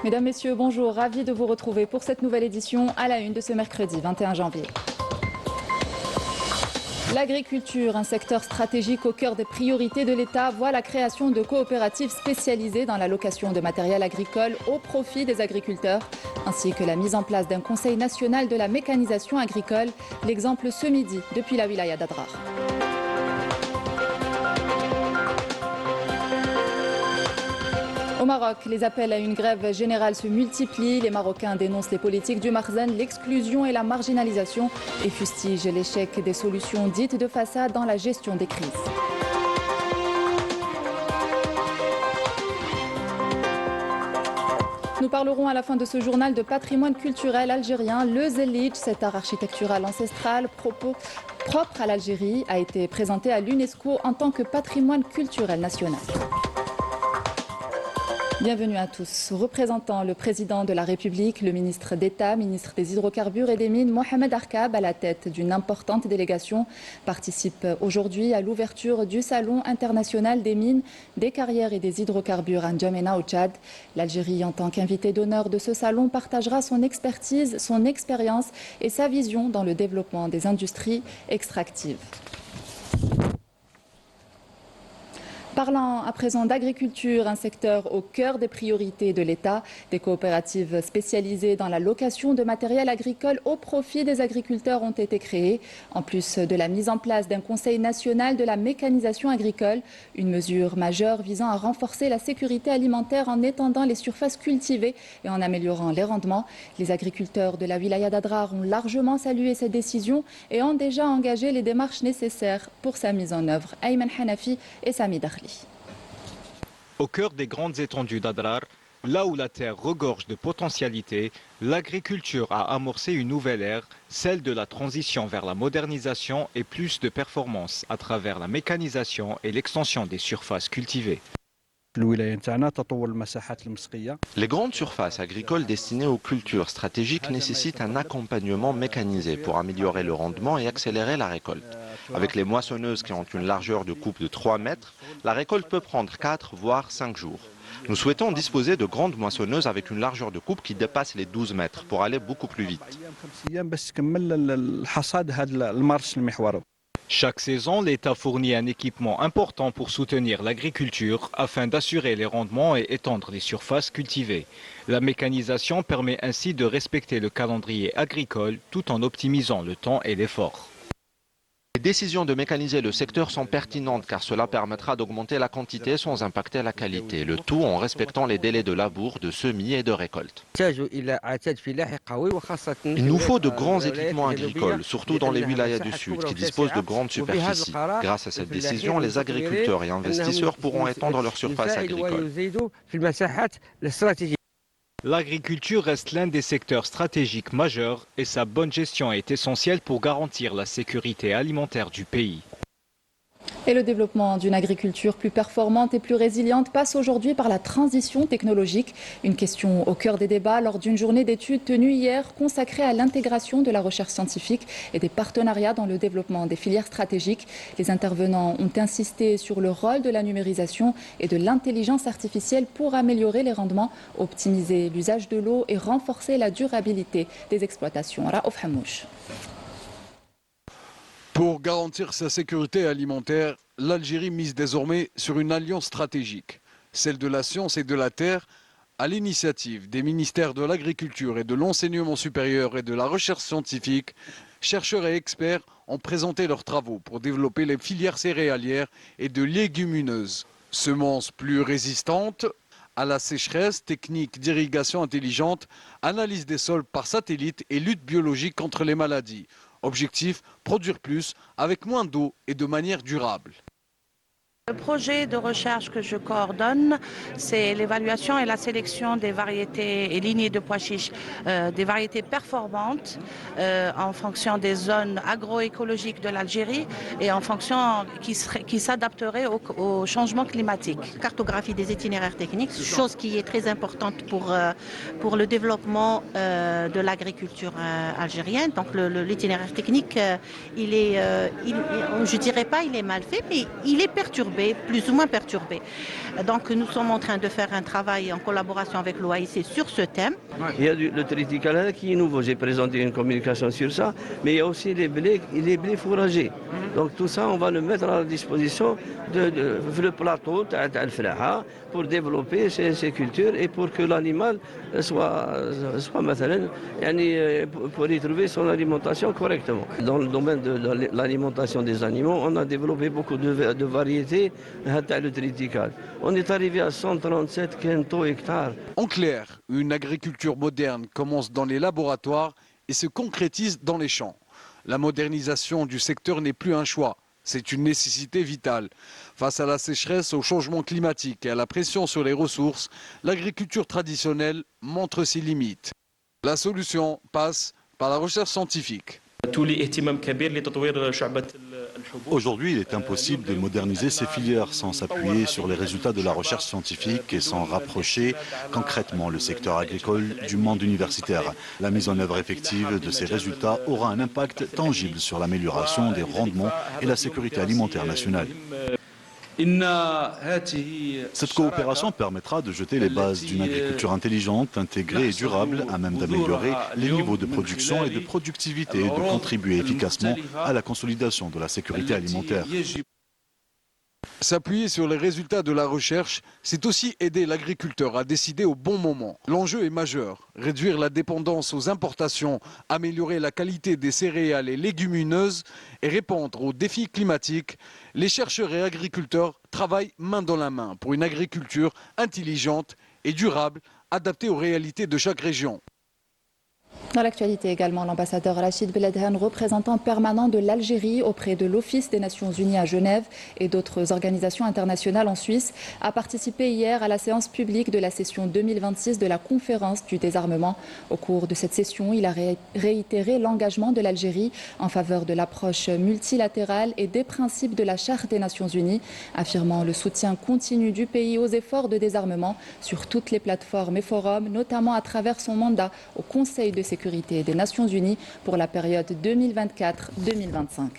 Mesdames, Messieurs, bonjour. Ravi de vous retrouver pour cette nouvelle édition à la une de ce mercredi 21 janvier. L'agriculture, un secteur stratégique au cœur des priorités de l'État, voit la création de coopératives spécialisées dans la location de matériel agricole au profit des agriculteurs, ainsi que la mise en place d'un conseil national de la mécanisation agricole. L'exemple ce midi depuis la wilaya d'Adrar. Au Maroc, les appels à une grève générale se multiplient. Les Marocains dénoncent les politiques du Marzen, l'exclusion et la marginalisation et fustigent l'échec des solutions dites de façade dans la gestion des crises. Nous parlerons à la fin de ce journal de patrimoine culturel algérien. Le Zellij, cet art architectural ancestral propre à l'Algérie, a été présenté à l'UNESCO en tant que patrimoine culturel national. Bienvenue à tous. Représentant le président de la République, le ministre d'État, ministre des Hydrocarbures et des Mines, Mohamed Arkab, à la tête d'une importante délégation, participe aujourd'hui à l'ouverture du Salon international des mines, des carrières et des hydrocarbures à N'Djamena au Tchad. L'Algérie, en tant qu'invité d'honneur de ce salon, partagera son expertise, son expérience et sa vision dans le développement des industries extractives. Parlant à présent d'agriculture, un secteur au cœur des priorités de l'État, des coopératives spécialisées dans la location de matériel agricole au profit des agriculteurs ont été créées, en plus de la mise en place d'un conseil national de la mécanisation agricole, une mesure majeure visant à renforcer la sécurité alimentaire en étendant les surfaces cultivées et en améliorant les rendements. Les agriculteurs de la wilaya d'Adrar ont largement salué cette décision et ont déjà engagé les démarches nécessaires pour sa mise en œuvre. Ayman Hanafi et Sami Dakhli. Au cœur des grandes étendues d'Adrar, là où la terre regorge de potentialités, l'agriculture a amorcé une nouvelle ère, celle de la transition vers la modernisation et plus de performance à travers la mécanisation et l'extension des surfaces cultivées. Les grandes surfaces agricoles destinées aux cultures stratégiques nécessitent un accompagnement mécanisé pour améliorer le rendement et accélérer la récolte. Avec les moissonneuses qui ont une largeur de coupe de 3 mètres, la récolte peut prendre 4 voire 5 jours. Nous souhaitons disposer de grandes moissonneuses avec une largeur de coupe qui dépasse les 12 mètres pour aller beaucoup plus vite. Chaque saison, l'État fournit un équipement important pour soutenir l'agriculture afin d'assurer les rendements et étendre les surfaces cultivées. La mécanisation permet ainsi de respecter le calendrier agricole tout en optimisant le temps et l'effort. Les décisions de mécaniser le secteur sont pertinentes car cela permettra d'augmenter la quantité sans impacter la qualité, le tout en respectant les délais de labour, de semis et de récolte. Il nous faut de grands équipements agricoles, surtout dans les wilayas du Sud qui disposent de grandes superficies. Grâce à cette décision, les agriculteurs et investisseurs pourront étendre leurs surfaces agricoles. L'agriculture reste l'un des secteurs stratégiques majeurs et sa bonne gestion est essentielle pour garantir la sécurité alimentaire du pays. Et le développement d'une agriculture plus performante et plus résiliente passe aujourd'hui par la transition technologique. Une question au cœur des débats lors d'une journée d'études tenue hier consacrée à l'intégration de la recherche scientifique et des partenariats dans le développement des filières stratégiques. Les intervenants ont insisté sur le rôle de la numérisation et de l'intelligence artificielle pour améliorer les rendements, optimiser l'usage de l'eau et renforcer la durabilité des exploitations. Raouf Hamouche. Pour garantir sa sécurité alimentaire, l'Algérie mise désormais sur une alliance stratégique, celle de la science et de la terre, à l'initiative des ministères de l'Agriculture et de l'Enseignement supérieur et de la Recherche scientifique. Chercheurs et experts ont présenté leurs travaux pour développer les filières céréalières et de légumineuses. Semences plus résistantes à la sécheresse, techniques d'irrigation intelligente, analyse des sols par satellite et lutte biologique contre les maladies. Objectif, produire plus avec moins d'eau et de manière durable. Le projet de recherche que je coordonne, c'est l'évaluation et la sélection des variétés et lignées de pois chiches, des variétés performantes en fonction des zones agroécologiques de l'Algérie et en fonction qui s'adapteraient au changement climatique. Cartographie des itinéraires techniques, chose qui est très importante pour le développement de l'agriculture algérienne. Donc l'itinéraire technique, je dirais pas il est mal fait, mais il est perturbé. perturbée, plus ou moins perturbée. Donc nous sommes en train de faire un travail en collaboration avec l'OAIC sur ce thème. Il y a le triticale qui est nouveau, j'ai présenté une communication sur ça, mais il y a aussi les blés fourragés. Donc tout ça, on va le mettre à la disposition de le plateau pour développer ces cultures et pour que l'animal soit pour y trouver son alimentation correctement. Dans le domaine de l'alimentation des animaux, on a développé beaucoup de variétés le triticale. On est arrivé à 137 quintaux hectares. En clair, une agriculture moderne commence dans les laboratoires et se concrétise dans les champs. La modernisation du secteur n'est plus un choix, c'est une nécessité vitale. Face à la sécheresse, au changement climatique et à la pression sur les ressources, l'agriculture traditionnelle montre ses limites. La solution passe par la recherche scientifique. Aujourd'hui, il est impossible de moderniser ces filières sans s'appuyer sur les résultats de la recherche scientifique et sans rapprocher concrètement le secteur agricole du monde universitaire. La mise en œuvre effective de ces résultats aura un impact tangible sur l'amélioration des rendements et la sécurité alimentaire nationale. Cette coopération permettra de jeter les bases d'une agriculture intelligente, intégrée et durable, à même d'améliorer les niveaux de production et de productivité et de contribuer efficacement à la consolidation de la sécurité alimentaire. S'appuyer sur les résultats de la recherche, c'est aussi aider l'agriculteur à décider au bon moment. L'enjeu est majeur. Réduire la dépendance aux importations, améliorer la qualité des céréales et légumineuses et répondre aux défis climatiques. Les chercheurs et agriculteurs travaillent main dans la main pour une agriculture intelligente et durable, adaptée aux réalités de chaque région. Dans l'actualité également, l'ambassadeur Rachid Beledhan, représentant permanent de l'Algérie auprès de l'Office des Nations Unies à Genève et d'autres organisations internationales en Suisse, a participé hier à la séance publique de la session 2026 de la conférence du désarmement. Au cours de cette session, il a réitéré l'engagement de l'Algérie en faveur de l'approche multilatérale et des principes de la Charte des Nations Unies, affirmant le soutien continu du pays aux efforts de désarmement sur toutes les plateformes et forums, notamment à travers son mandat au Conseil de sécurité des Nations Unies pour la période 2024-2025.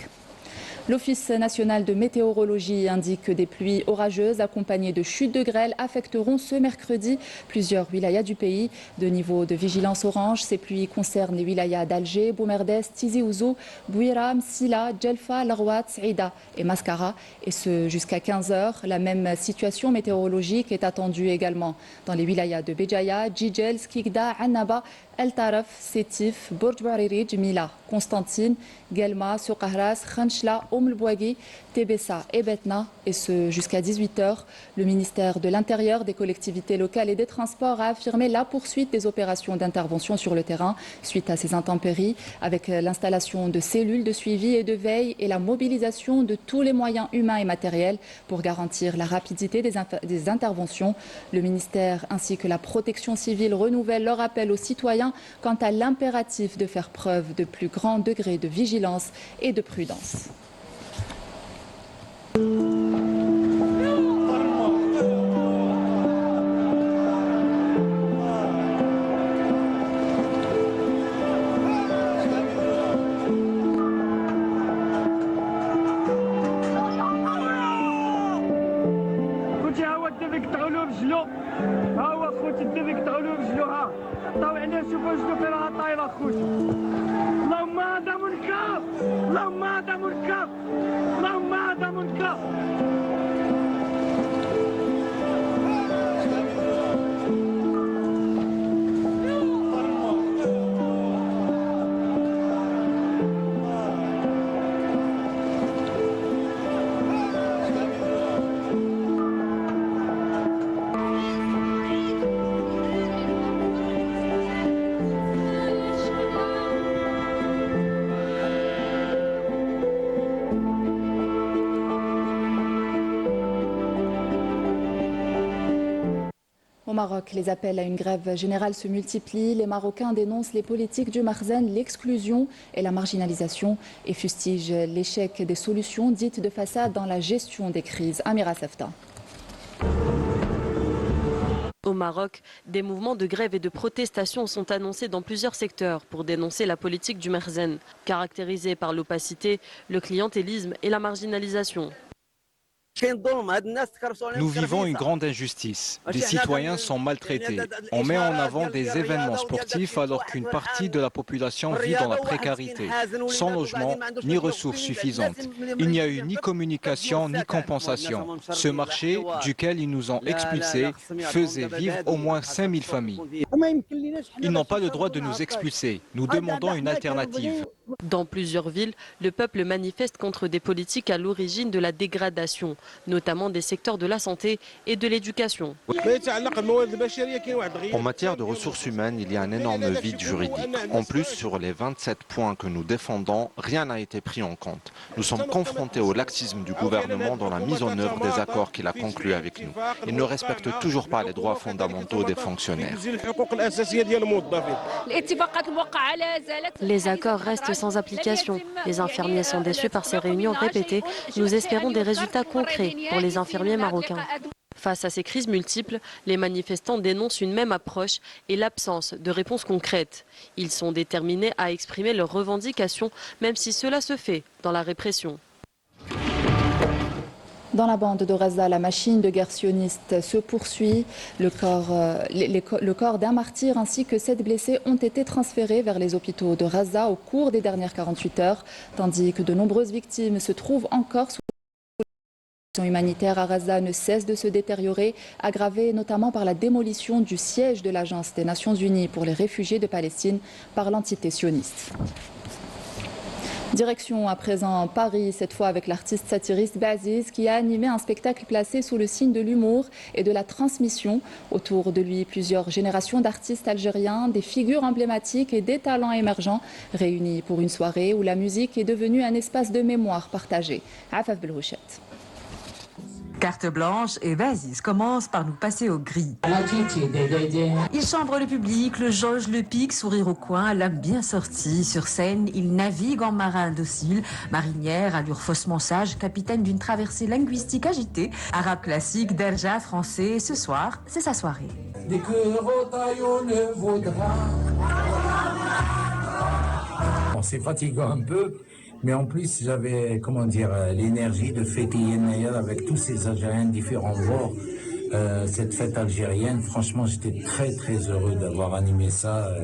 L'Office national de météorologie indique que des pluies orageuses accompagnées de chutes de grêle affecteront ce mercredi plusieurs wilayas du pays. De niveau de vigilance orange, ces pluies concernent les wilayas d'Alger, Boumerdès, Tizi Ouzou, Bouiram, Sila, Djelfa, Larouat, Saïda et Mascara. Et ce jusqu'à 15 h. La même situation météorologique est attendue également dans les wilayas de Béjaïa, Djidjel, Skikda, Annaba, El Taraf, Sétif, Bourj Bouaririj, Mila, Constantine, Guelma, Soukahras, Khanchla, Oum el-Bouagui, Tébessa et Betna, et ce jusqu'à 18 h. Le ministère de l'Intérieur, des collectivités locales et des Transports a affirmé la poursuite des opérations d'intervention sur le terrain suite à ces intempéries, avec l'installation de cellules de suivi et de veille et la mobilisation de tous les moyens humains et matériels pour garantir la rapidité des interventions. Le ministère ainsi que la protection civile renouvellent leur appel aux citoyens quant à l'impératif de faire preuve de plus grand degré de vigilance et de prudence. اللهم هذا منكر اللهم هذا منكر اللهم هذا منكر Au Maroc, les appels à une grève générale se multiplient. Les Marocains dénoncent les politiques du Marzen, l'exclusion et la marginalisation et fustigent l'échec des solutions dites de façade dans la gestion des crises. Amira Sefta. Au Maroc, des mouvements de grève et de protestation sont annoncés dans plusieurs secteurs pour dénoncer la politique du Marzen, caractérisée par l'opacité, le clientélisme et la marginalisation. Nous vivons une grande injustice. Des citoyens sont maltraités. On met en avant des événements sportifs alors qu'une partie de la population vit dans la précarité, sans logement ni ressources suffisantes. Il n'y a eu ni communication ni compensation. Ce marché, duquel ils nous ont expulsés, faisait vivre au moins 5000 familles. Ils n'ont pas le droit de nous expulser. Nous demandons une alternative. Dans plusieurs villes, le peuple manifeste contre des politiques à l'origine de la dégradation, notamment des secteurs de la santé et de l'éducation. En matière de ressources humaines, il y a un énorme vide juridique. En plus, sur les 27 points que nous défendons, rien n'a été pris en compte. Nous sommes confrontés au laxisme du gouvernement dans la mise en œuvre des accords qu'il a conclus avec nous. Il ne respecte toujours pas les droits fondamentaux des fonctionnaires. Les accords restent sans application. Les infirmiers sont déçus par ces réunions répétées. Nous espérons des résultats concrets pour les infirmiers marocains. Face à ces crises multiples, les manifestants dénoncent une même approche et l'absence de réponses concrètes. Ils sont déterminés à exprimer leurs revendications, même si cela se fait dans la répression. Dans la bande de Gaza, la machine de guerre sioniste se poursuit. Le corps d'un martyr ainsi que 7 blessés ont été transférés vers les hôpitaux de Gaza au cours des dernières 48 heures, tandis que de nombreuses victimes se trouvent encore sous la situation humanitaire à Gaza ne cesse de se détériorer, aggravée notamment par la démolition du siège de l'Agence des Nations Unies pour les réfugiés de Palestine par l'entité sioniste. Direction à présent Paris, cette fois avec l'artiste satiriste Baziz qui a animé un spectacle placé sous le signe de l'humour et de la transmission. Autour de lui, plusieurs générations d'artistes algériens, des figures emblématiques et des talents émergents réunis pour une soirée où la musique est devenue un espace de mémoire partagé. Afaf Belrouchette. Carte blanche et Baziz commence par nous passer au gris. Il chambre le public, le jauge, le pique, sourire au coin, l'âme bien sortie. Sur scène, il navigue en marin docile, marinière, allure faussement sage, capitaine d'une traversée linguistique agitée, arabe classique, derja, français. Ce soir, c'est sa soirée. C'est fatigant un peu. Mais en plus, j'avais, l'énergie de fêter Yenayel avec tous ces Algériens de différents bords. Cette fête algérienne, franchement, j'étais très, très heureux d'avoir animé ça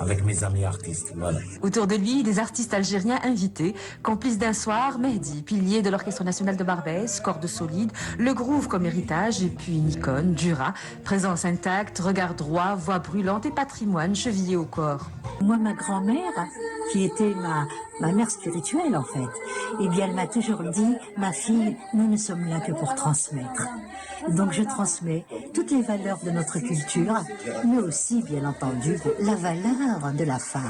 avec mes amis artistes. Voilà. Autour de lui, des artistes algériens invités. Complice d'un soir, Mehdi, pilier de l'Orchestre national de Barbès, corde solide, le groove comme héritage, et puis Nikon, Dura, présence intacte, regard droit, voix brûlante et patrimoine chevillé au corps. Moi, ma grand-mère, qui était ma mère spirituelle en fait, eh bien elle m'a toujours dit, ma fille, nous ne sommes là que pour transmettre. Donc je transmets toutes les valeurs de notre culture, mais aussi bien entendu la valeur de la femme.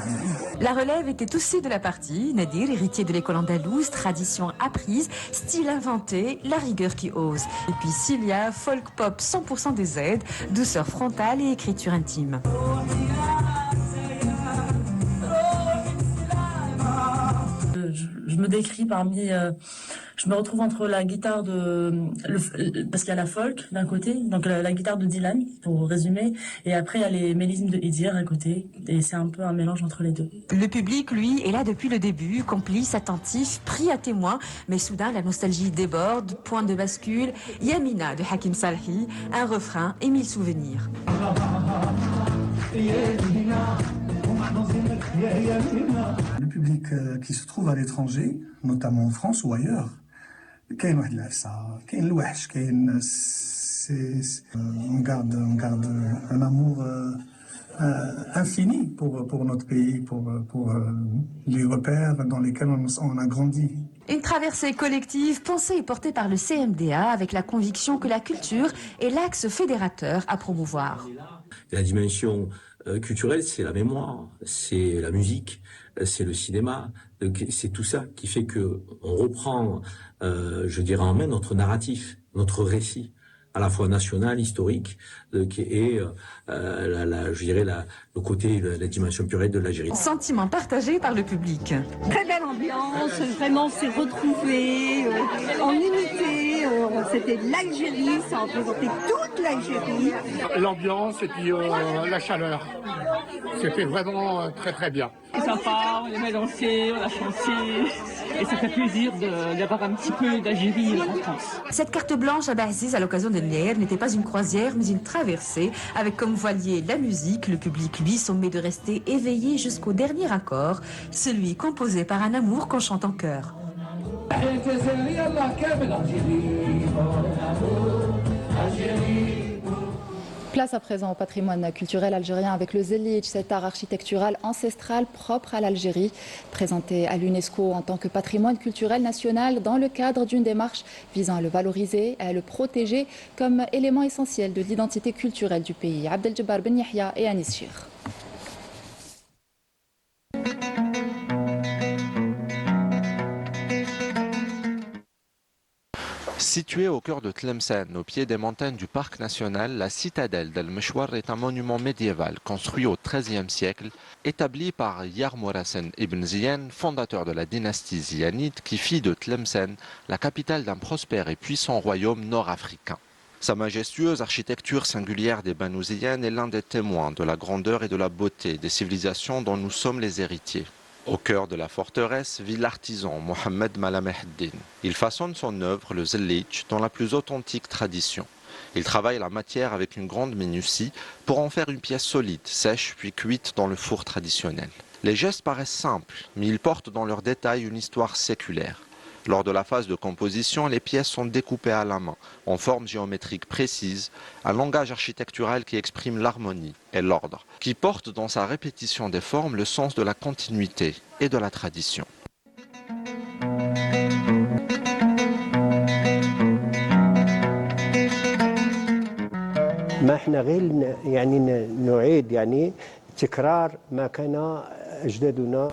La relève était aussi de la partie, Nadir, héritier de l'école andalouse, tradition apprise, style inventé, la rigueur qui ose. Et puis Cilia, folk pop 100% des aides, douceur frontale et écriture intime. Je me décris je me retrouve entre la guitare parce qu'il y a la folk d'un côté, donc la guitare de Dylan, pour résumer, et après il y a les mélismes de Idir à côté, et c'est un peu un mélange entre les deux. Le public, lui, est là depuis le début, complice, attentif, pris à témoin, mais soudain la nostalgie déborde, point de bascule, Yamina de Hakim Salhi, un refrain et 1000 souvenirs. Le public qui se trouve à l'étranger, notamment en France ou ailleurs, on garde un amour infini pour notre pays, pour les repères dans lesquels on a grandi. Une traversée collective pensée et portée par le CMDA avec la conviction que la culture est l'axe fédérateur à promouvoir. La dimension culturelle, c'est la mémoire, c'est la musique, c'est le cinéma, c'est tout ça qui fait que on reprend, en main notre narratif, notre récit, à la fois national, historique, et le côté, la dimension plurielle de l'Algérie. Sentiment partagé par le public. Très belle ambiance, vraiment c'est retrouvé en unité. C'était l'Algérie, ça représentait toute l'Algérie. L'ambiance et puis la chaleur. C'était vraiment très très bien. C'est sympa, on aimait danser, on a chanté. et ça fait plaisir d'avoir un petit peu d'Algérie en France. Cette carte blanche à Baziz à l'occasion de Ner n'était pas une croisière mais une traversée avec comme voilier la musique. Le public lui sommet de rester éveillé jusqu'au dernier accord, celui composé par un amour qu'on chante en chœur. Place à présent au patrimoine culturel algérien avec le Zelij, cet art architectural ancestral propre à l'Algérie, présenté à l'UNESCO en tant que patrimoine culturel national dans le cadre d'une démarche visant à le valoriser et à le protéger comme élément essentiel de l'identité culturelle du pays. Abdeljabbar Ben Yahya et Anis Chir. Située au cœur de Tlemcen, au pied des montagnes du parc national, la citadelle d'Al-Meshwar est un monument médiéval construit au XIIIe siècle, établi par Yarmourasen ibn Ziyan, fondateur de la dynastie ziyanide, qui fit de Tlemcen la capitale d'un prospère et puissant royaume nord-africain. Sa majestueuse architecture singulière des Banu Ziyan est l'un des témoins de la grandeur et de la beauté des civilisations dont nous sommes les héritiers. Au cœur de la forteresse vit l'artisan Mohamed Malameheddin. Il façonne son œuvre, le Zelij, dans la plus authentique tradition. Il travaille la matière avec une grande minutie pour en faire une pièce solide, sèche puis cuite dans le four traditionnel. Les gestes paraissent simples, mais ils portent dans leurs détails une histoire séculaire. Lors de la phase de composition, les pièces sont découpées à la main, en forme géométrique précise, un langage architectural qui exprime l'harmonie et l'ordre, qui porte dans sa répétition des formes le sens de la continuité et de la tradition.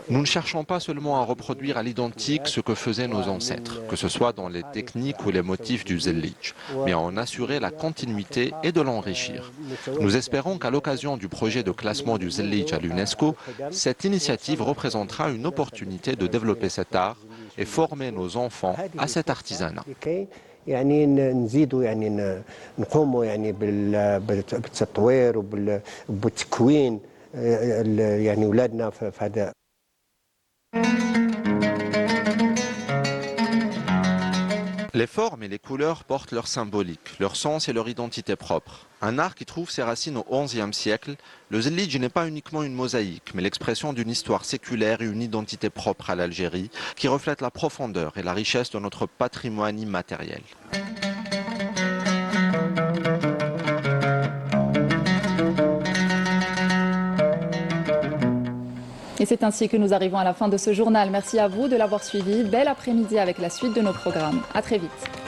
Nous ne cherchons pas seulement à reproduire à l'identique ce que faisaient nos ancêtres, que ce soit dans les techniques ou les motifs du Zelij, mais à en assurer la continuité et de l'enrichir. Nous espérons qu'à l'occasion du projet de classement du Zelij à l'UNESCO, cette initiative représentera une opportunité de développer cet art et former nos enfants à cet artisanat. يعني نزيدوا يعني نقوموا يعني بالتطوير وبالتكوين يعني اولادنا في هذا. Les formes et les couleurs portent leur symbolique, leur sens et leur identité propre. Un art qui trouve ses racines au XIe siècle, le Zelij n'est pas uniquement une mosaïque, mais l'expression d'une histoire séculaire et une identité propre à l'Algérie, qui reflète la profondeur et la richesse de notre patrimoine immatériel. Et c'est ainsi que nous arrivons à la fin de ce journal. Merci à vous de l'avoir suivi. Bel après-midi avec la suite de nos programmes. À très vite.